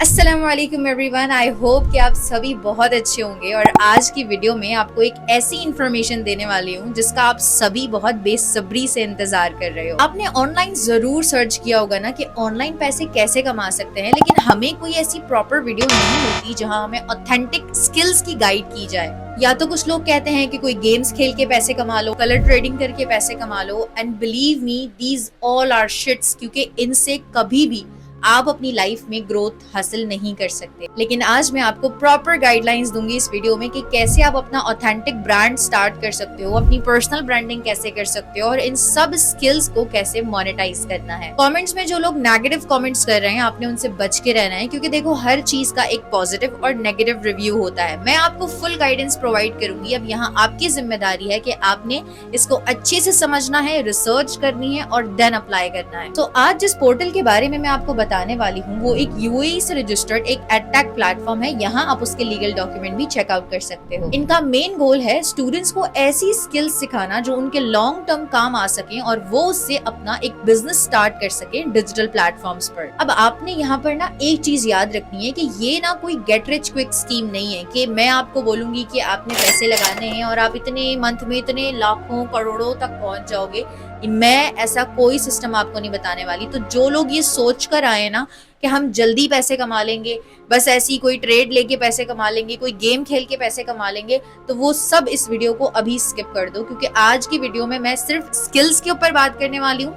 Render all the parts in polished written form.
अस्सलामुअलैकुम everyone, I hope कि आप सभी बहुत अच्छे होंगे। और आज की वीडियो में आपको एक ऐसी इन्फॉर्मेशन देने वाली हूँ जिसका आप सभी बहुत बेसब्री से इंतजार कर रहे हो। आपने ऑनलाइन जरूर सर्च किया होगा ना कि ऑनलाइन पैसे कैसे कमा सकते हैं, लेकिन हमें कोई ऐसी प्रॉपर वीडियो नहीं मिलती जहाँ हमें ऑथेंटिक स्किल्स की गाइड की जाए। या तो कुछ लोग कहते हैं कि कोई गेम्स खेल के पैसे कमा लो, कलर ट्रेडिंग करके पैसे कमा लो, and believe me these all are shits, क्योंकि इनसे कभी भी आप अपनी लाइफ में ग्रोथ हासिल नहीं कर सकते। लेकिन आज मैं आपको प्रॉपर गाइडलाइंस दूंगी इस वीडियो में कि कैसे आप अपना ऑथेंटिक ब्रांड स्टार्ट कर सकते हो, अपनी पर्सनल ब्रांडिंग कैसे कर सकते हो और इन सब स्किल्स को कैसे मोनेटाइज करना है। कमेंट्स में जो लोग नेगेटिव कमेंट्स कर रहे हैं, आपने उनसे बच के रहना है, क्योंकि देखो हर चीज का एक पॉजिटिव और नेगेटिव रिव्यू होता है। मैं आपको फुल गाइडेंस प्रोवाइड करूंगी। अब यहाँ आपकी जिम्मेदारी है कि आपने इसको अच्छे से समझना है, रिसर्च करनी है और देन अप्लाई करना है। तो आज जिस पोर्टल के बारे में मैं आपको बताने वाली हूँ वो एक यूएई से रजिस्टर्ड एक एडटेक प्लेटफॉर्म है। यहाँ आप उसके लीगल डॉक्यूमेंट भी चेकआउट कर सकते हो। इनका मेन गोल है स्टूडेंट्स को ऐसी स्किल्स सिखाना जो उनके लॉन्ग टर्म काम आ सके और वो उससे अपना एक बिजनेस स्टार्ट कर सके डिजिटल प्लेटफॉर्म्स पर। अब आपने यहाँ पर ना एक चीज याद रखनी है कि ये ना कोई गेट रिच क्विक स्कीम नहीं है कि मैं आपको बोलूंगी कि आपने पैसे लगाने हैं और आप इतने मंथ में इतने लाखों करोड़ों तक पहुंच जाओगे। मैं ऐसा कोई सिस्टम आपको नहीं बताने वाली। तो जो लोग ये सोच कर आए ना कि हम जल्दी पैसे कमा लेंगे, बस ऐसी कोई ट्रेड लेके पैसे कमा लेंगे, कोई गेम खेल के पैसे कमा लेंगे, तो वो सब इस वीडियो को अभी स्किप कर दो, क्योंकि आज की वीडियो में मैं सिर्फ स्किल्स के ऊपर बात करने वाली हूँ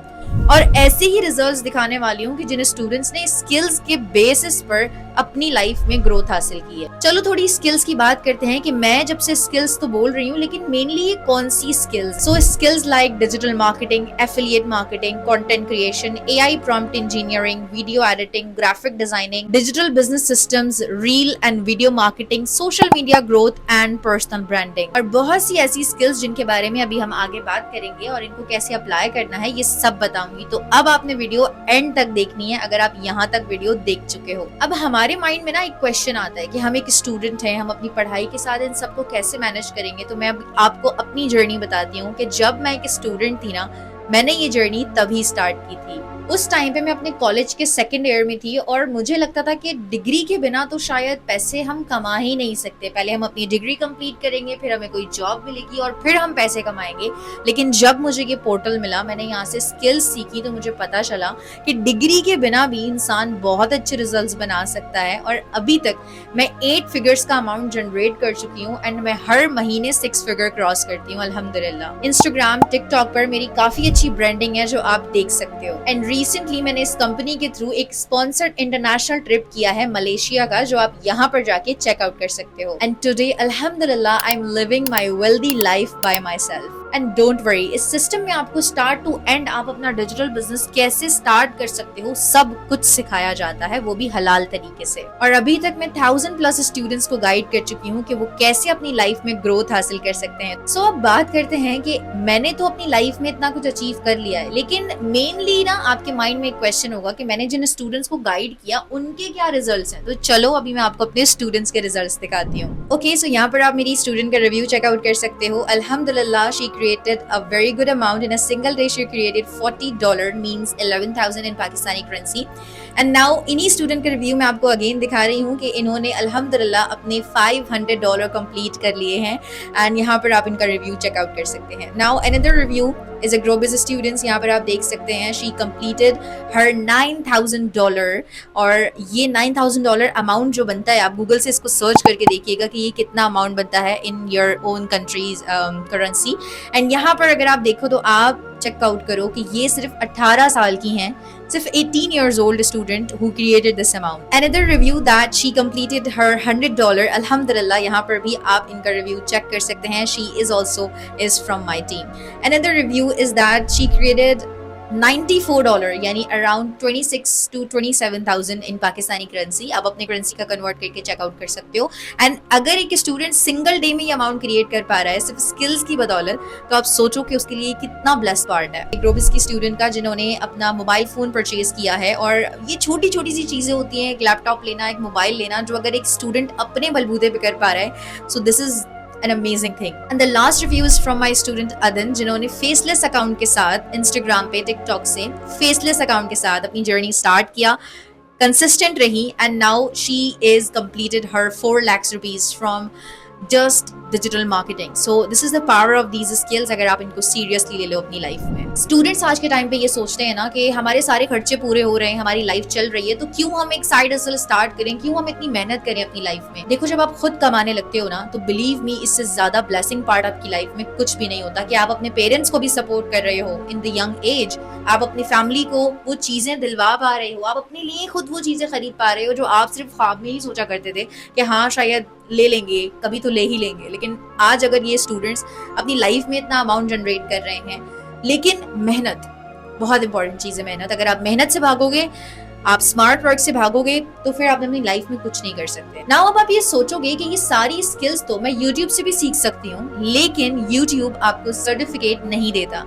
और ऐसे ही रिजल्ट्स दिखाने वाली हूँ कि जिन स्टूडेंट्स ने स्किल्स के बेसिस पर अपनी लाइफ में ग्रोथ हासिल की है। चलो थोड़ी स्किल्स की बात करते हैं कि मैं जब से स्किल्स तो बोल रही हूँ, लेकिन मेनली ये कौन सी skills. So skills like digital marketing, affiliate marketing, content creation, AI prompt engineering, video editing, graphic designing, digital business systems, reel and video marketing, social media growth and personal branding, और बहुत सी ऐसी skills जिनके बारे में अभी हम आगे बात करेंगे और इनको कैसे अप्लाई करना है ये सब बताऊंगी। तो अब आपने वीडियो एंड तक देखनी है अगर आप यहाँ तक वीडियो देख चुके हो। अब हमारे माइंड में ना एक क्वेश्चन आता है कि हम एक स्टूडेंट हैं, हम अपनी पढ़ाई के साथ इन सबको कैसे मैनेज करेंगे। तो मैं आपको अपनी जर्नी बताती हूँ कि जब मैं एक स्टूडेंट थी ना, मैंने ये जर्नी तभी स्टार्ट की थी। उस टाइम पे मैं अपने कॉलेज के सेकंड ईयर में थी और मुझे लगता था कि डिग्री के बिना तो शायद पैसे हम कमा ही नहीं सकते। पहले हम अपनी डिग्री कंप्लीट करेंगे, फिर हमें कोई जॉब मिलेगी और फिर हम पैसे कमाएंगे। लेकिन जब मुझे ये पोर्टल मिला, मैंने यहाँ से स्किल्स सीखी, तो मुझे पता चला कि डिग्री के बिना भी इंसान बहुत अच्छे रिजल्ट्स बना सकता है। और अभी तक मैं 8 फिगर्स का अमाउंट जनरेट कर चुकी हूँ एंड मैं हर महीने 6 फिगर क्रॉस करती हूँ अल्हम्दुलिल्लाह। इंस्टाग्राम, टिकटॉक पर मेरी काफी अच्छी ब्रांडिंग है जो आप देख सकते हो। एंड रिसेंटली मैंने इस कंपनी के थ्रू एक स्पॉन्सर्ड इंटरनेशनल ट्रिप किया है मलेशिया का, जो आप यहाँ पर जाके चेकआउट कर सकते हो। एंड टुडे अल्हम्दुलिल्लाह I am living my wealthy life by my self. And don't worry, इस सिस्टम में आपको स्टार्ट टू एंड आप अपना डिजिटल बिजनेस कैसे स्टार्ट कर सकते हो सब कुछ सिखाया जाता है, वो भी हलाल तरीके से। और अभी तक मैं 1000+ स्टूडेंट्स को गाइड कर चुकी हूँ कि वो कैसे अपनी लाइफ में ग्रोथ हासिल कर सकते हैं। सो अब बात करते हैं कि मैंने तो अपनी लाइफ में इतना कुछ अचीव कर लिया है, लेकिन मेनली ना आपके माइंड में एक क्वेश्चन होगा कि मैंने जिन स्टूडेंट्स को गाइड किया उनके क्या रिजल्ट्स हैं। तो चलो अभी मैं आपको अपने स्टूडेंट्स के रिजल्ट्स दिखाती हूँ। ओके, सो यहाँ पर आप मेरी स्टूडेंट का रिव्यू चेकआउट कर सकते हो। अल्हम्दुलिल्लाह, she created a very good amount in a single day. She created $40, means 11,000 in Pakistani currency. And now इन्हीं स्टूडेंट के रिव्यू में आपको अगेन दिखा रही हूँ कि इन्होंने अल्हम्दुलिल्लाह अपने $500 कंप्लीट कर लिए हैं। एंड यहाँ पर आप इनका रिव्यू चेकआउट कर सकते हैं। Now another review is a Growbiz students. यहाँ पर आप देख सकते हैं she completed her $9,000, और ये $9,000 अमाउंट जो बनता है, आप गूगल से इसको सर्च करके देखिएगा कि ये कितना अमाउंट बनता है in your own countries currency. And यहाँ पर अगर आप देखो तो आप चेकआउट करो कि ये सिर्फ 18 साल की हैं, सिर्फ 18 years old student who created this amount. Another review that she completed her $100. अल्हम्दुलिल्लाह, यहाँ पर भी आप इनका रिव्यू चेक कर सकते हैं। She is also is from my team. Another review is that she created $94, यानी around 26 to 27,000 in Pakistani currency. आप अपने करेंसी का कन्वर्ट करके चेकआउट कर सकते हो। एंड अगर एक स्टूडेंट सिंगल डे में ये अमाउंट क्रिएट कर पा रहा है सिर्फ स्किल्स की बदौलत, तो आप सोचो कि उसके लिए कितना ब्लेस्ड पार्ट है। ग्रोबिस की स्टूडेंट का जिन्होंने अपना मोबाइल फोन परचेज किया है, और ये छोटी छोटी सी चीजें होती हैं, एक लैपटॉप लेना, एक मोबाइल लेना, जो अगर एक स्टूडेंट अपने बलबूते पे कर पा रहा है, सो this is an amazing thing. And the last review is from my student Adan, जिन्होंने फेसलेस अकाउंट के साथ इंस्टाग्राम पे, टिकटॉक से फेसलेस अकाउंट के साथ अपनी जर्नी स्टार्ट किया। कंसिस्टेंट रही and now she is completed her 4 lakhs rupees from just digital marketing. So this is the power of these skills अगर आप इनको seriously ले लो अपनी लाइफ में। स्टूडेंट्स आज के टाइम पे ये सोचते हैं ना कि हमारे सारे खर्चे पूरे हो रहे हैं, हमारी लाइफ चल रही है, तो क्यों हम एक साइड हसल स्टार्ट करें, क्यों हम इतनी मेहनत करें अपनी लाइफ में। देखो, जब आप खुद कमाने लगते हो ना, तो बिलीव मी, इससे ज्यादा ब्लेसिंग पार्ट आपकी लाइफ में कुछ भी नहीं होता कि आप अपने पेरेंट्स को भी सपोर्ट कर रहे हो इन द यंग एज, आप अपनी फैमिली को वो चीजें दिलवा पा रहे हो, आप अपने लिए खुद वो चीजें खरीद पा रहे हो जो आप सिर्फ ख्वाब में ही सोचा करते थे कि हाँ शायद ले लेंगे, कभी तो ले ही लेंगे। लेकिन आज अगर ये स्टूडेंट्स अपनी लाइफ में इतना अमाउंट जनरेट कर रहे हैं, लेकिन मेहनत, बहुत इंपॉर्टेंट चीज है मेहनत। अगर आप मेहनत से भागोगे, आप स्मार्ट वर्क से भागोगे, तो फिर आप अपनी लाइफ में कुछ नहीं कर सकते। नाउ अब आप ये सोचोगे कि ये सारी स्किल्स तो मैं YouTube से भी सीख सकती हूँ, लेकिन YouTube आपको सर्टिफिकेट नहीं देता,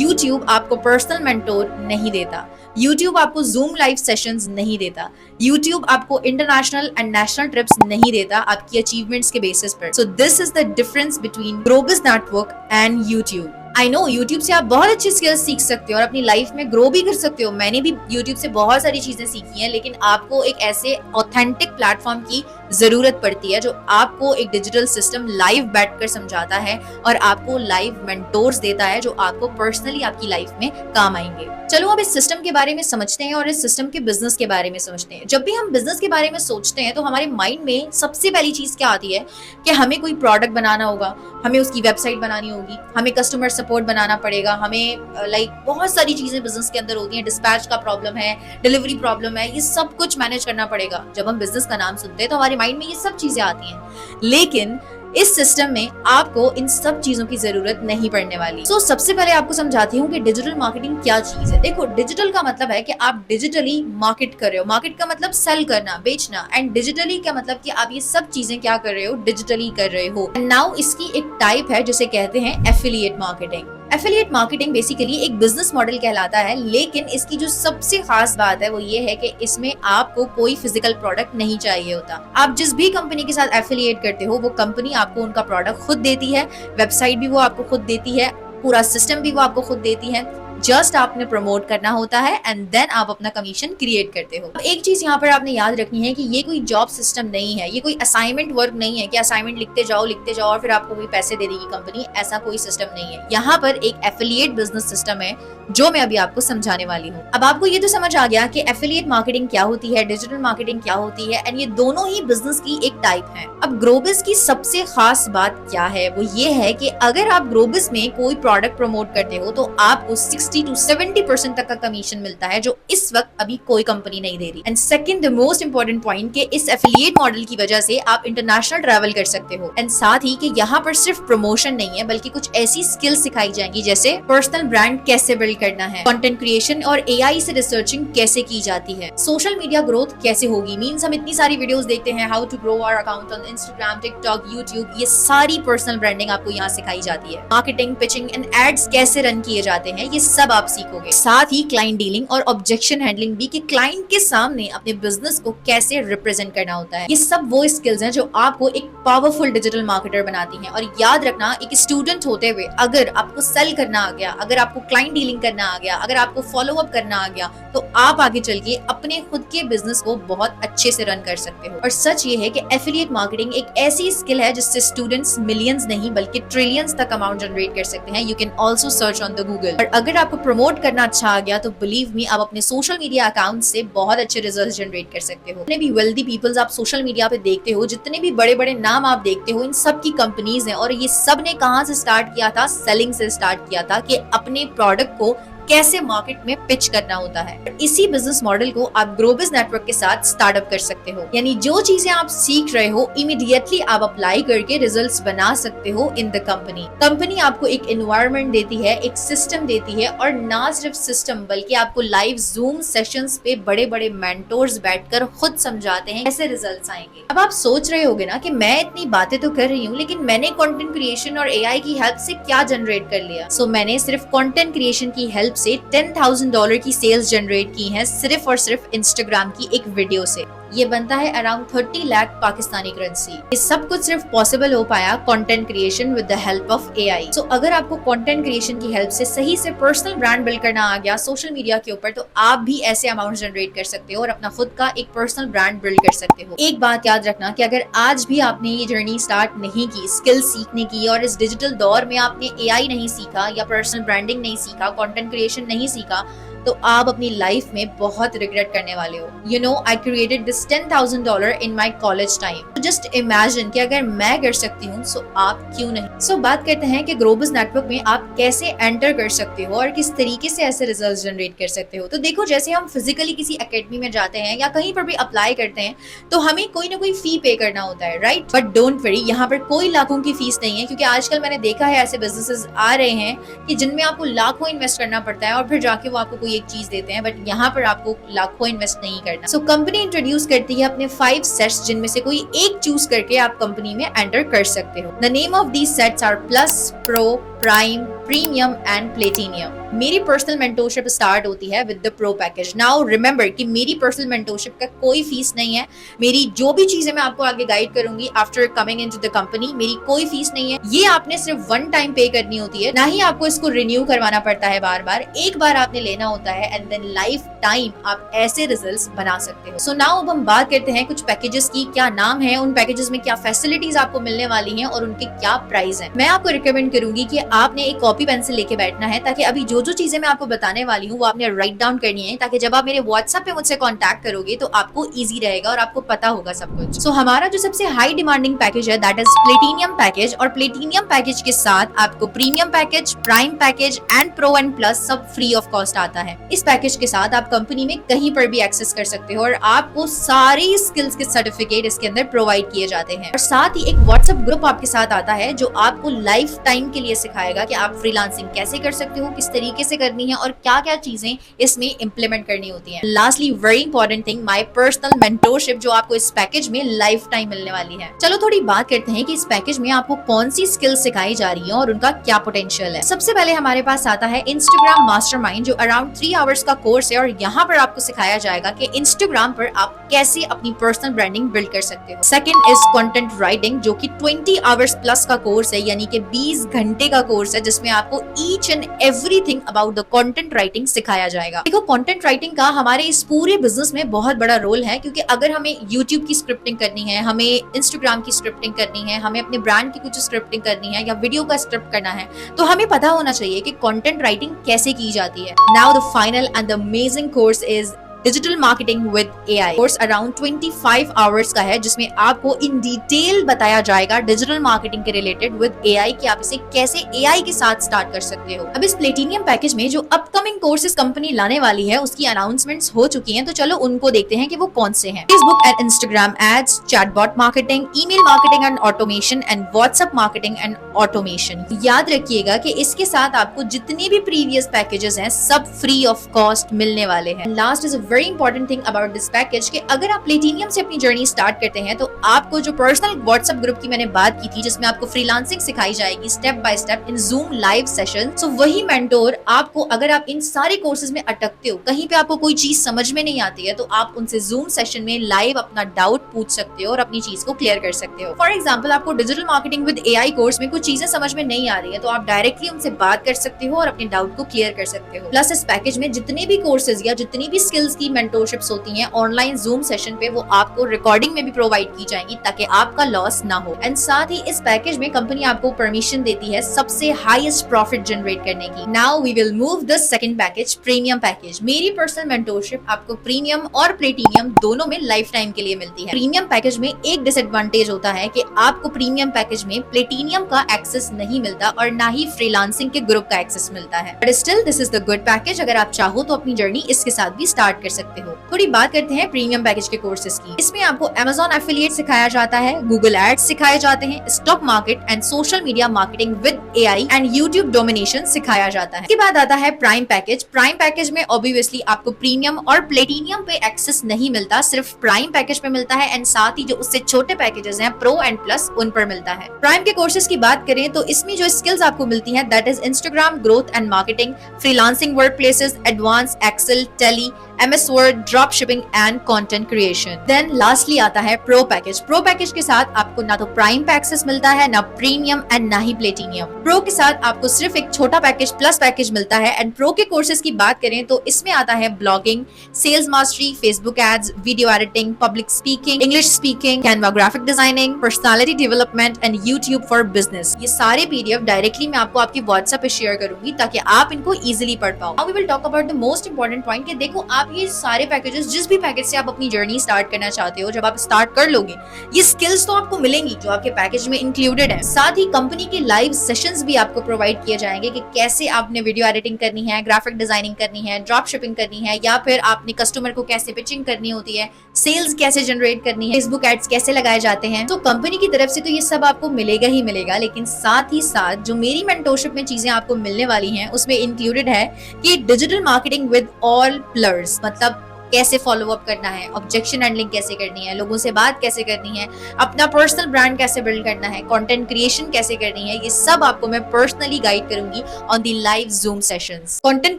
YouTube आपको पर्सनल मेंटोर नहीं देता, YouTube आपको Zoom लाइव सेशंस नहीं देता, YouTube आपको इंटरनेशनल एंड नेशनल ट्रिप्स नहीं देता आपकी अचीवमेंट्स के बेसिस पर। So this is the difference between Growbiz network and YouTube। I know YouTube से आप बहुत अच्छी स्किल्स सीख सकते हो और अपनी लाइफ में ग्रो भी कर सकते हो। मैंने भी YouTube से बहुत सारी चीजें सीखी हैं, लेकिन आपको एक ऐसे ऑथेंटिक प्लेटफॉर्म की जरूरत पड़ती है जो आपको एक डिजिटल सिस्टम लाइव बैठकर समझाता है और आपको लाइव मेंटोर्स देता है जो आपको पर्सनली आपकी लाइफ में काम आएंगे। चलो अब इस सिस्टम के बारे में समझते हैं और इस सिस्टम के बिजनेस के बारे में समझते हैं। जब भी हम बिजनेस के बारे में सोचते हैं तो हमारे माइंड में सबसे पहली चीज क्या आती है कि हमें कोई प्रोडक्ट बनाना होगा, हमें उसकी वेबसाइट बनानी होगी, हमें कस्टमर सपोर्ट बनाना पड़ेगा, हमें लाइक बहुत सारी चीजें बिजनेस के अंदर होती हैं, डिस्पैच का प्रॉब्लम है, डिलीवरी प्रॉब्लम है, ये सब कुछ मैनेज करना पड़ेगा। जब हम बिजनेस का नाम सुनते हैं तो हमारे माइंड में ये सब चीजें आती हैं, लेकिन इस सिस्टम में आपको इन सब चीजों की जरूरत नहीं पड़ने वाली। सो सबसे पहले आपको समझाती हूँ कि डिजिटल मार्केटिंग क्या चीज है। देखो, डिजिटल का मतलब है कि आप डिजिटली मार्केट कर रहे हो। मार्केट का मतलब सेल करना, बेचना, एंड डिजिटली का मतलब कि आप ये सब चीजें क्या कर रहे हो, डिजिटली कर रहे हो। नाउ इसकी एक टाइप है जिसे कहते हैं affiliate marketing. Affiliate marketing basically एक बिजनेस मॉडल कहलाता है, लेकिन इसकी जो सबसे खास बात है वो ये है कि इसमें आपको कोई फिजिकल प्रोडक्ट नहीं चाहिए होता। आप जिस भी कंपनी के साथ एफिलिएट करते हो, वो कंपनी आपको उनका प्रोडक्ट खुद देती है, वेबसाइट भी वो आपको खुद देती है, पूरा सिस्टम भी वो आपको खुद देती है। जस्ट आपने प्रमोट करना होता है एंड देन आप अपना कमीशन क्रिएट करते हो। एक चीज यहाँ पर आपने याद रखनी है कि ये कोई जॉब सिस्टम नहीं है, ये कोई असाइनमेंट वर्क नहीं है कि असाइनमेंट लिखते जाओ और फिर आपको कोई पैसे दे देगी कंपनी। ऐसा कोई सिस्टम नहीं है। यहाँ पर एक एफिलिएट बिजनेस सिस्टम है जो मैं अभी आपको समझाने वाली हूँ। अब आपको ये तो समझ आ गया कि एफिलिएट मार्केटिंग क्या होती है, डिजिटल मार्केटिंग क्या होती है, एंड ये दोनों ही बिजनेस की एक टाइप है। अब ग्रोबिज की सबसे खास बात क्या है, वो ये है कि अगर आप ग्रोबिज में कोई प्रोडक्ट प्रमोट करते हो तो आपको 60 to 70% तक का कमीशन मिलता है, जो इस वक्त अभी कोई कंपनी नहीं दे रही। And second the most important point कि इस एफिलिएट मॉडल की वजह से आप इंटरनेशनल ट्रैवल कर सकते हो। एंड साथ ही कि यहाँ पर सिर्फ प्रमोशन नहीं है, बल्कि कुछ ऐसी स्किल्स सिखाई जाएंगी जैसे पर्सनल ब्रांड कैसे बिल्ड करना है, कंटेंट क्रिएशन और एआई से रिसर्चिंग कैसे की जाती है, सोशल मीडिया ग्रोथ कैसे होगी। मींस हम इतनी सारी वीडियोस देखते हैं, how to grow our account on Instagram, TikTok, YouTube, ये सारी पर्सनल ब्रांडिंग आपको यहाँ सिखाई जाती है। मार्केटिंग, पिचिंग एंड एड्स कैसे रन किए जाते हैं, ये सब आप सीखोगे। साथ ही क्लाइंट डीलिंग और ऑब्जेक्शन हैंडलिंग भी, कि क्लाइंट के सामने अपने बिजनेस को कैसे रिप्रेजेंट करना होता है। ये सब वो स्किल्स हैं जो आपको एक पावरफुल डिजिटल मार्केटर बनाती हैं। और याद रखना, एक स्टूडेंट होते हुए अगर आपको सेल करना आ गया, अगर आपको क्लाइंट डीलिंग करना आ गया, अगर आपको फॉलो अप करना आ गया, तो आप आगे चल के अपने खुद के बिजनेस को बहुत अच्छे से रन कर सकते हो। और सच ये है कि एफिलिएट मार्केटिंग एक ऐसी स्किल है जिससे स्टूडेंट्स मिलियंस नहीं बल्कि ट्रिलियंस तक अमाउंट जनरेट कर सकते हैं। You can also search on the Google. और अगर आपको प्रमोट करना अच्छा आ गया तो बिलीव मी, आप अपने सोशल मीडिया अकाउंट से बहुत अच्छे रिजल्ट जनरेट कर सकते हो। जितने भी वेल्दी पीपल्स आप सोशल मीडिया पे देखते हो, जितने भी बड़े बड़े नाम आप देखते हो, इन सब की कंपनीज हैं। और ये सब ने कहां से स्टार्ट किया था? सेलिंग से स्टार्ट किया था, कि अपने प्रोडक्ट को कैसे मार्केट में पिच करना होता है। इसी बिजनेस मॉडल को आप ग्रोबिज नेटवर्क के साथ स्टार्टअप कर सकते हो। यानी जो चीजें आप सीख रहे हो, इमीडिएटली आप अप्लाई करके रिजल्ट्स बना सकते हो इन द कंपनी। कंपनी आपको एक एनवायरनमेंट देती है, एक सिस्टम देती है, और ना सिर्फ सिस्टम बल्कि आपको लाइव जूम सेशंस पे बड़े बड़े मेंटोर्स बैठकर खुद समझाते हैं कैसे रिजल्ट्स आएंगे। अब आप सोच रहे होगे ना कि मैं इतनी बातें तो कर रही हूँ, लेकिन मैंने कंटेंट क्रिएशन और एआई की हेल्प से क्या जनरेट कर लिया? सो मैंने सिर्फ कंटेंट क्रिएशन की हेल्प से $10,000 की सेल्स जनरेट की हैं, सिर्फ और सिर्फ इंस्टाग्राम की एक वीडियो से। ये बनता है अराउंड 30 लाख पाकिस्तानी करेंसी। ये सब कुछ सिर्फ पॉसिबल हो पाया content creation with the help of AI. So अगर आपको कंटेंट क्रिएशन की हेल्प से सही से पर्सनल ब्रांड बिल्ड करना आ गया सोशल मीडिया के ऊपर, तो आप भी ऐसे अमाउंट जनरेट कर सकते हो और अपना खुद का एक पर्सनल ब्रांड बिल्ड कर सकते हो। एक बात याद रखना कि अगर आज भी आपने ये जर्नी स्टार्ट नहीं की स्किल सीखने की, और इस डिजिटल दौर में आपने एआई नहीं सीखा या पर्सनल ब्रांडिंग नहीं सीखा, कंटेंट क्रिएशन नहीं सीखा, तो आप अपनी लाइफ में बहुत रिग्रेट करने वाले हो। You know, I created this $10,000 in my college time. Just imagine कि अगर मैं कर सकती हूँ सो आप क्यों नहीं। सो बात करते हैं कि ग्रोबिज नेटवर्क में आप कैसे एंटर कर सकते हो और किस तरीके से ऐसे रिजल्ट जनरेट कर सकते हो। तो देखो, जैसे हम फिजिकली किसी एकेडमी में जाते हैं या कहीं पर भी अप्लाई करते हैं तो हमें कोई ना कोई फी पे करना होता है, राइट? बट डोंट वरी, यहाँ पर कोई लाखों की फीस नहीं है, क्योंकि आजकल मैंने देखा है ऐसे बिजनेसेस आ रहे हैं कि जिनमें आपको लाखों इन्वेस्ट करना पड़ता है और फिर जाके वो आपको एक चीज देते हैं, बट यहाँ पर आपको लाखों इन्वेस्ट नहीं करना। सो कंपनी इंट्रोड्यूस करती है अपने 5 सेट्स, जिनमें से कोई एक चूज करके आप कंपनी में एंटर कर सकते हो। The name of these sets are plus, pro, prime, premium and platinum. मेरी पर्सनल मेंटोरशिप स्टार्ट होती है with the pro package. Now remember कि मेरी पर्सनल मेंटोरशिप का कोई फीस नहीं है। मेरी जो भी चीजें मैं आपको आगे गाइड करूंगी after coming into the company, मेरी कोई फीस नहीं है। ये आपने सिर्फ 1 टाइम पे करनी होती है, ना ही आपको इसको रिन्यू करवाना पड़ता है बार बार। एक बार आपने लेना होता है एंड देन लाइफ टाइम आप ऐसे रिजल्ट्स बना सकते हो। सो नाउ अब हम बात करते हैं कुछ पैकेजेस की, क्या नाम है, उन पैकेजेस में क्या फैसिलिटीज आपको मिलने वाली हैं और उनके क्या प्राइस हैं। मैं आपको रिकमेंड करूंगी कि आपने एक कॉपी पेंसिल लेके बैठना है, ताकि अभी जो जो चीजें मैं आपको बताने वाली हूँ वो आपने राइट डाउन करनी है, ताकि जब आप मेरे व्हाट्सएप पे मुझसे कांटेक्ट करोगे तो आपको इजी रहेगा और आपको पता होगा सब कुछ। सो हमारा जो सबसे हाई डिमांडिंग पैकेज है दैट इज प्लेटिनियम पैकेज, और प्लेटिनियम पैकेज के साथ आपको premium package, prime package and pro and plus सब फ्री ऑफ कॉस्ट आता है। इस पैकेज के साथ आप कंपनी में कहीं पर भी एक्सेस कर सकते हो और आपको सारी स्किल्स के सर्टिफिकेट इसके अंदर प्रोवाइड किए जाते हैं, और साथ ही एक व्हाट्सएप ग्रुप आपके साथ आता है जो आपको लाइफ टाइम के लिए सिखाएगा कि आप फ्रीलांसिंग कैसे कर सकते हो, किस तरीके से करनी है और क्या क्या चीजें इसमें इंप्लीमेंट करनी होती हैं। Lastly very important thing, my personal mentorship जो आपको इस पैकेज में लाइफ टाइम मिलने वाली है। चलो थोड़ी बात करते हैं कि इस पैकेज में आपको कौन सी स्किल्स सिखाई जा रही है और उनका क्या पोटेंशियल है। सबसे पहले हमारे पास आता है इंस्टाग्राम मास्टरमाइंड, जो अराउंड 3 आवर्स का कोर्स है, और यहाँ पर आपको सिखाया जाएगा कि इंस्टाग्राम पर आप कैसे अपनी पर्सनल ब्रांडिंग बिल्ड कर सकते हो। सेकंड इज कंटेंट राइटिंग, जो कि 20 आवर्स प्लस का कोर्स है, यानी कि 20 घंटे का कोर्स है, जिसमें आपको each and everything about the content writing सिखाया जाएगा। देखो, कंटेंट राइटिंग का हमारे इस पूरे बिजनेस में बहुत बड़ा रोल है, क्योंकि अगर हमें यूट्यूब की स्क्रिप्टिंग करनी है, हमें इंस्टाग्राम की स्क्रिप्टिंग करनी है, हमें अपने ब्रांड की कुछ स्क्रिप्टिंग करनी है या वीडियो का स्क्रिप्ट करना है, तो हमें पता होना चाहिए कि कंटेंट राइटिंग कैसे की जाती है। Now the final and the amazing course is digital marketing with AI. Course around 25 hours का है, जिसमें आपको इन डिटेल बताया जाएगा डिजिटल मार्केटिंग के रिलेटेड विद एआई कि आप इसे कैसे एआई के साथ स्टार्ट कर सकते हो। अब इस प्लेटिनियम पैकेज में जो अपकमिंग कोर्सेज कंपनी लाने वाली है उसकी अनाउंसमेंट्स हो चुकी हैं, तो चलो उनको देखते हैं कि वो कौन से हैं। Facebook and Instagram ads, chatbot marketing, email marketing and automation and WhatsApp marketing and automation. याद रखिएगा कि इसके साथ आपको जितने भी प्रीवियस पैकेजेस हैं सब फ्री ऑफ कॉस्ट मिलने वाले हैं। Last is very important thing about this package कि अगर आप प्लेटिनियम से अपनी जर्नी स्टार्ट करते हैं तो आपको जो पर्सनल व्हाट्सएप ग्रुप की मैंने बात की थी, जिसमें आपको फ्रीलांसिंग सिखाई जाएगी step by step in Zoom live session, so वही मेंटोर आपको, अगर आप इन सारे कोर्सेज में अटकते हो, कहीं पे आपको कोई चीज समझ में नहीं आती है, तो आप उनसे जूम सेशन में लाइव अपना डाउट पूछ सकते हो और अपनी चीज को क्लियर कर सकते हो। फॉर एग्जाम्पल, आपको digital marketing with AI course में कुछ चीजें समझ में नहीं आ रही है, तो आप डायरेक्टली उनसे बात कर सकते हो और अपने डाउट को क्लियर कर सकते हो। प्लस इस पैकेज में जितने भी कोर्सेज या जितनी भी स्किल्स की मेंटोरशिप्स होती हैं ऑनलाइन जूम सेशन पे, वो आपको रिकॉर्डिंग में भी प्रोवाइड की जाएंगी ताकि आपका लॉस ना हो। एंड साथ ही इस पैकेज में कंपनी आपको परमिशन देती है सबसे हाईएस्ट प्रॉफिट जनरेट करने की। Now we will move the second package, premium package. मेरी पर्सनल मेंटोरशिप आपको प्रीमियम और प्लेटिनियम दोनों में लाइफ टाइम के लिए मिलती है। प्रीमियम पैकेज में एक डिसएडवांटेज होता है कि आपको प्रीमियम पैकेज में प्लेटिनियम का एक्सेस नहीं मिलता और ना ही फ्रीलांसिंग के ग्रुप का एक्सेस मिलता है, but still this is the good package. अगर आप चाहो तो अपनी जर्नी इसके साथ भी स्टार्ट कर सकते हो। थोड़ी बात करते हैं प्रीमियम पैकेज के कोर्सेज की। इसमें आपको Amazon एफिलिएट सिखाया जाता है, गूगल एड्स सिखाए जाते हैं, stock market and social media marketing with AI and YouTube domination सिखाया जाता है। इसके बाद आता है प्राइम पैकेज। प्राइम पैकेज में ऑब्वियसली आपको प्रीमियम और प्लेटिनियम पे एक्सेस नहीं मिलता, सिर्फ प्राइम पैकेज पे मिलता है, एंड साथ ही जो उससे छोटे पैकेजेस हैं प्रो एंड प्लस, उन पर मिलता है। प्राइम के कोर्सेज की बात करें तो इसमें जो स्किल्स आपको मिलती हैं that is Instagram growth and marketing, freelancing workplaces, advance Excel, Tally MS Word, drop shipping and content creation. Then lastly आता है प्रो पैकेज। प्रो पैकेज के साथ आपको ना तो प्राइम पे एक्सेस मिलता है, ना प्रीमियम एंड ना ही प्लेटिनियम। प्रो के साथ आपको सिर्फ एक छोटा पैकेज प्लस पैकेज मिलता है। एंड प्रो के कोर्सेज की बात करें तो इसमें आता है blogging, sales mastery, Facebook ads, video editing, public speaking, English speaking, Canva graphic designing, personality development and YouTube for business. ये सारे PDF डायरेक्टली मैं आपको आपकी व्हाट्सएप पे शेयर करूंगी ताकि आप इनको इजीली पढ़ पाओ। Now we will talk about the most important point कि देखो आप ये सारे पैकेजेस, जिस भी पैकेज से आप अपनी जर्नी स्टार्ट करना चाहते हो, जब आप स्टार्ट कर लोगे ये स्किल्स तो आपको मिलेंगी जो आपके पैकेज में इंक्लूडेड है। साथ ही कंपनी के लाइव सेशंस भी आपको प्रोवाइड किए जाएंगे कि कैसे आपने वीडियो एडिटिंग करनी है, ग्राफिक डिजाइनिंग करनी है, ड्रॉप शिपिंग करनी है, या फिर आपने कस्टमर को कैसे पिचिंग करनी होती है, सेल्स कैसे जनरेट करनी है, फेसबुक एड्स कैसे लगाए जाते हैं। तो कंपनी की तरफ से तो ये सब आपको मिलेगा ही मिलेगा, लेकिन साथ ही साथ जो मेरी मेंटोरशिप में चीजें आपको मिलने वाली हैं उसमें इंक्लूडेड है कि digital marketing with all pillars, मतलब कैसे फॉलो अप करना है, ऑब्जेक्शन हैंडलिंग कैसे करनी है, लोगों से बात कैसे करनी है, अपना पर्सनल ब्रांड कैसे बिल्ड करना है, कंटेंट क्रिएशन कैसे करनी है, ये सब आपको मैं पर्सनली गाइड करूंगी on the live zoom sessions. Content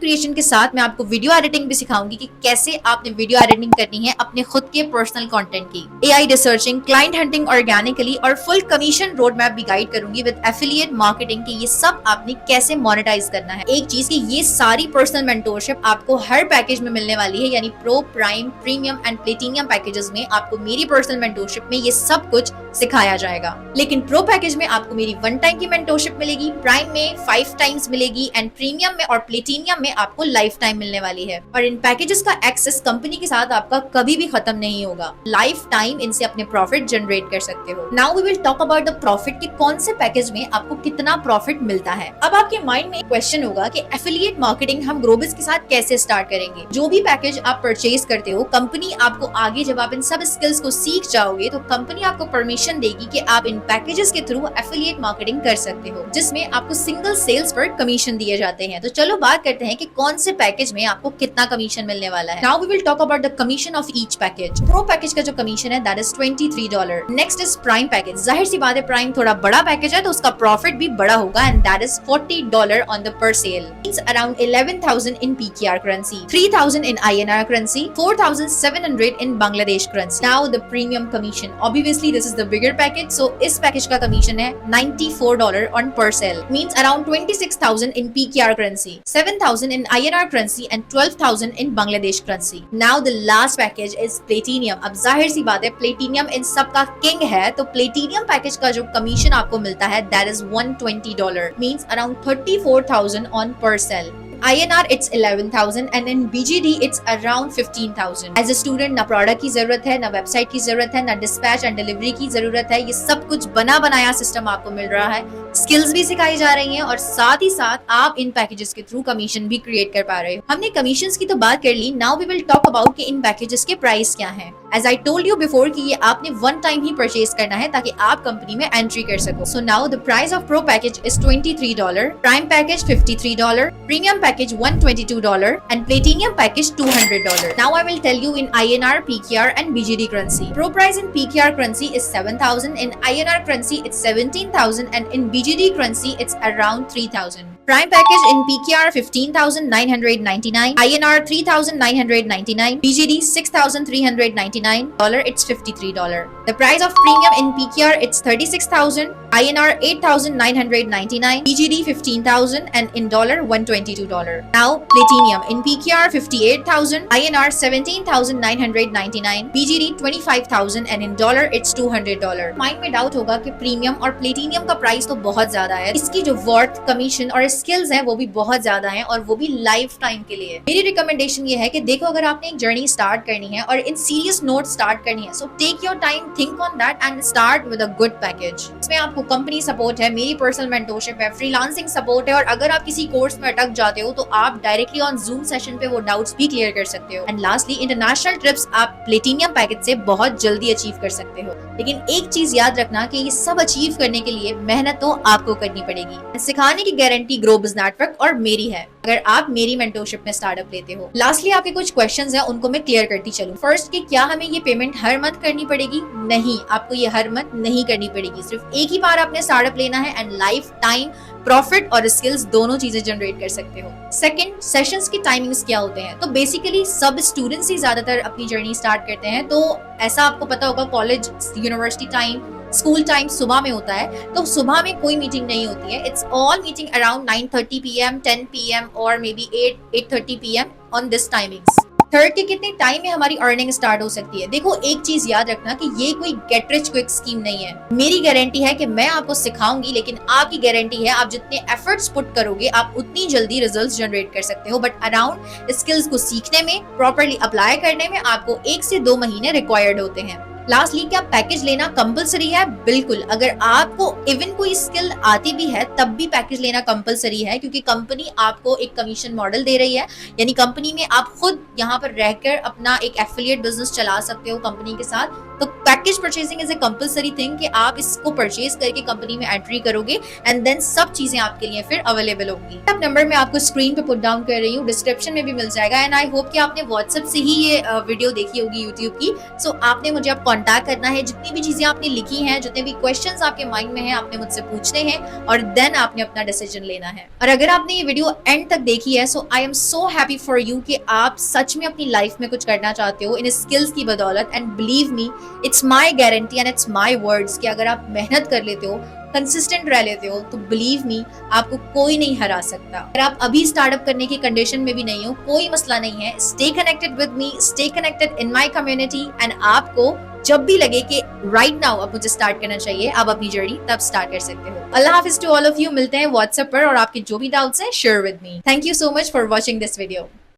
creation के साथ मैं आपको वीडियो एडिटिंग भी सिखाऊंगी कि कैसे आपने वीडियो एडिटिंग करनी है अपने खुद के पर्सनल कंटेंट की, AI researching, client hunting organically, और फुल कमीशन रोड मैप भी गाइड करूंगी विद एफिलिएट मार्केटिंग की ये सब आपने कैसे मोनेटाइज करना है। एक चीज की ये सारी पर्सनल मेंटोरशिप आपको हर पैकेज में मिलने वाली है, यानी pro, prime, premium and platinum packages में आपको मेरी पर्सनल मेंटोरशिप में ये सब कुछ सिखाया जाएगा। लेकिन प्रो पैकेज में आपको मेरी 1 टाइम की मेंटोरशिप मिलेगी, प्राइम में 5 टाइम्स मिलेगी, एंड प्रीमियम में और प्लेटिनियम में आपको लाइफ टाइम मिलने वाली है। और इन पैकेजेस का एक्सेस कंपनी के साथ आपका कभी भी खत्म नहीं होगा, लाइफ टाइम इनसे अपने प्रॉफिट जनरेट कर सकते हो। Now we will talk about the profit कि कौन से पैकेज में आपको कितना प्रॉफिट मिलता है। अब आपके माइंड में एक क्वेश्चन होगा कि एफिलिएट मार्केटिंग हम ग्रोबिस के साथ कैसे स्टार्ट करेंगे। जो भी पैकेज आप परचेज करते हो, कंपनी आपको आगे जब आप इन सब स्किल्स को सीख जाओगे तो कंपनी आपको परमिशन देगी कि आप इन पैकेजेस के थ्रू एफिलिएट मार्केटिंग कर सकते हो, जिसमें आपको सिंगल सेल्स पर कमीशन दिए जाते हैं। तो चलो बात करते हैं कि कौन से पैकेज में आपको कितना कमीशन मिलने वाला है। Now we will talk about the commission of each package. Pro package का जो कमीशन है that is $23। Next is prime package. जाहिर सी बात है प्राइम थोड़ा बड़ा पैकेज है तो उसका प्रॉफिट भी बड़ा होगा, and that is $40 on the per sale, means around 11,000 in PKR currency, 3,000 in INR currency, 4,700 in Bangladesh currency. Now the premium commission. Obviously this is the bigger package, so इस package का commission है $94 on per sale, means around 26,000 in PKR currency, 7,000 in INR currency and 12,000 in Bangladesh currency. Now the last package is platinum. अब जाहिर सी बात है platinum इन सब का किंग है, तो प्लेटिनियम पैकेज का जो कमीशन आपको मिलता है that is $120, means around 34,000 on per sale. INR it's 11,000 and in BGD it's around 15,000. As a student ना प्रोडक्ट की जरूरत है, ना वेबसाइट की जरूरत है, ना डिस्पैच एंड डिलीवरी की जरूरत है। ये सब कुछ बना बनाया सिस्टम आपको मिल रहा है, स्किल्स भी सिखाई जा रही हैं और साथ ही साथ आप इन पैकेजेस के थ्रू कमीशन भी क्रिएट कर पा रहे हो। हमने कमीशंस की तो बात कर ली, now we will talk about कि इन पैकेजेस के प्राइस क्या हैं। As I told you before कि ये आपने 1 टाइम ही परचेज करना है ताकि आप कंपनी में एंट्री कर सको। So now the price of pro package is $23, prime package $53, premium package $122 and platinum package $200. Now I will tell you in INR, PKR and BGD currency. Pro price in PKR currency is 7,000, in INR currency it's 17,000 and in BGD currency it's around 3,000. Prime package in PKR 15,999, INR 3,999, BGD $6,399, it's $53. The price of premium in PKR it's 36,000, INR 8,999, BGD 15,000 and in dollar $122. Now platinum in PKR 58,000, INR 17,999, BGD 25,000 and in dollar it's $200. Mind में doubt होगा कि premium और platinum का price तो बहुत ज्यादा है, इसकी जो वर्थ, कमीशन और स्किल्स हैं वो भी बहुत ज्यादा हैं और वो भी लाइफ टाइम के लिए। मेरी रिकमेंडेशन ये है कि देखो अगर आपने एक जर्नी स्टार्ट करनी है और इन सीरियस नोट स्टार्ट करनी है, so take your time, think on that and start with a good package. इसमें आपको कंपनी सपोर्ट है, मेरी पर्सनल मेंटोरशिप है, फ्रीलांसिंग सपोर्ट है और अगर आप किसी कोर्स में अटक जाते हो तो आप डायरेक्टली ऑन जूम सेशन पे वो डाउट्स भी क्लियर कर सकते हो। एंड लास्टली इंटरनेशनल ट्रिप्स आप प्लेटिनियम पैकेज से बहुत जल्दी अचीव कर सकते हो। लेकिन एक चीज याद रखना कि ये सब अचीव करने के लिए मेहनत तो आपको करनी पड़ेगी। सिखाने की गारंटी ग्रो बिज़ नेटवर्क और मेरी है। अगर आप मेरी मेंटोरशिप में स्टार्टअप लेते हो। लास्टली आपके कुछ क्वेश्चंस हैं, उनको मैं क्लियर करती चलूं। फर्स्ट कि क्या हमें ये पेमेंट हर मंथ करनी पड़ेगी? नहीं, आपको ये हर मंथ नहीं करनी पड़ेगी। सिर्फ एक ही बार आपने स्टार्टअप लेना है एंड लाइफ टाइम प्रॉफिट और स्किल्स दोनों चीजें जनरेट कर सकते हो। सेकंड, सेशंस की टाइमिंग्स क्या होते हैं? तो बेसिकली सब स्टूडेंट्स ही ज्यादातर अपनी जर्नी स्टार्ट करते हैं, तो ऐसा आपको पता होगा college, university time, school time सुबह में होता है, तो सुबह में कोई मीटिंग नहीं होती है। It's all meeting around 9:30 PM, 10 PM और may be 8:30 PM on this timings. Third के कितने टाइम में हमारी अर्निंग स्टार्ट हो सकती है? देखो, एक चीज याद रखना कि ये कोई गेट रिच क्विक स्कीम नहीं है। मेरी गारंटी है कि मैं आपको सिखाऊंगी, लेकिन आपकी गारंटी है आप जितने एफर्ट्स पुट करोगे आप उतनी जल्दी रिजल्ट्स जनरेट कर सकते हो। बट अराउंड स्किल्स को सीखने में, प्रॉपर्ली अप्लाई करने में आपको 1 से 2 महीने रिक्वायर्ड होते हैं। लास्टली, क्या पैकेज लेना कंपलसरी है? बिल्कुल। अगर आपको इवन कोई स्किल आती भी है तब भी पैकेज लेना कंपलसरी है, क्योंकि कंपनी आपको एक कमीशन मॉडल दे रही है। यानी कंपनी में आप खुद यहाँ पर रहकर अपना एक एफिलिएट बिजनेस चला सकते हो कंपनी के साथ। तो package purchasing is a compulsory thing कि आप इसको परचेज करके कंपनी में एंट्री करोगे एंड देन सब चीजें आपके लिए फिर अवेलेबल होंगी। अब नंबर मैं आपको स्क्रीन पे पुट डाउन कर रही हूँ, डिस्क्रिप्शन में भी मिल जाएगा। एंड आई होप कि आपने व्हाट्सएप से ही ये वीडियो देखी होगी यूट्यूब की। सो आपने मुझे अब कॉन्टैक्ट करना है। जितनी भी चीजें आपने लिखी हैं, जितने भी क्वेश्चंस आपके माइंड में हैं, आपने मुझसे पूछने हैं और देन आपने अपना डिसीजन लेना है। और अगर आपने ये वीडियो एंड तक देखी है, so I am so happy for you कि आप सच में अपनी लाइफ में कुछ करना चाहते हो इन स्किल्स की बदौलत। And believe me, it's my guarantee and it's my words कि अगर आप मेहनत कर लेते हो, कंसिस्टेंट रह लेते हो, तो बिलीव मी आपको कोई नहीं हरा सकता। अगर आप अभी स्टार्टअप करने की कंडीशन में भी नहीं हो, कोई मसला नहीं है। Stay connected with me, stay connected in my community and आपको जब भी लगे कि राइट नाउ अब मुझे स्टार्ट करना चाहिए, आप अपनी जर्नी तब स्टार्ट कर सकते हो। अल्लाह हाफिज टू ऑल ऑफ यू। मिलते हैं व्हाट्सएप पर और आपके जो भी डाउट्स हैं share with me. Thank you so much for watching this video.